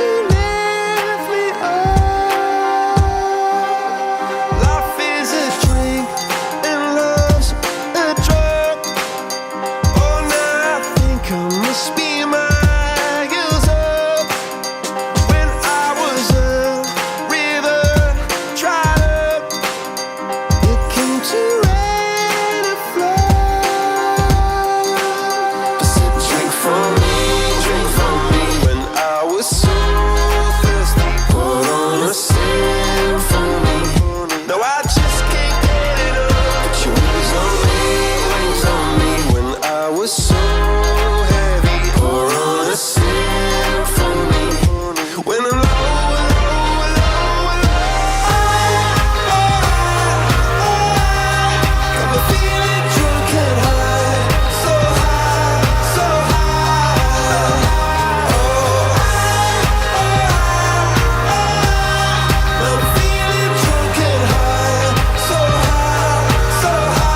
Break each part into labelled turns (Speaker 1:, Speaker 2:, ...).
Speaker 1: to lift me up. Life is a drink and love's a drug. Oh, now I think I must be miles up. When I was a river dried up, it came to rain and flood. I said, drink from me when I was so thirsty. Put on a symphony. No, I just can't get enough. Put your wings on me when I was so heavy. Pour on a symphony when I'm low, low, low, low. Got me feeling drunk and high, so high, so high. I'm feeling drunk and high, so high, so high.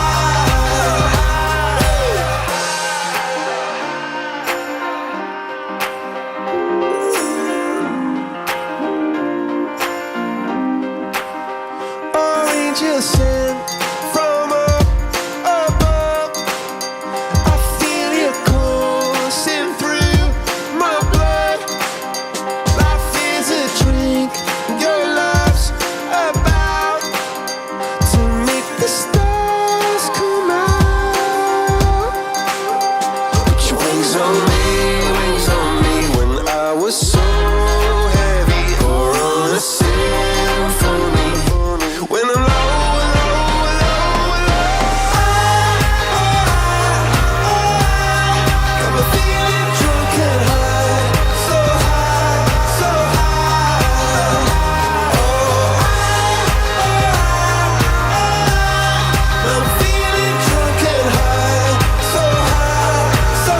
Speaker 1: Angels sent from up above. I feel you coursing through my blood. Life is a drink, your love's about to make the stars come out. Put your wings on me when I was so heavy. Pour on a symphony when I'm low, low, low, low. Got me feeling drunk and high, so high, so high. I'm feeling drunk and high, so high, so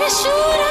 Speaker 1: Shoot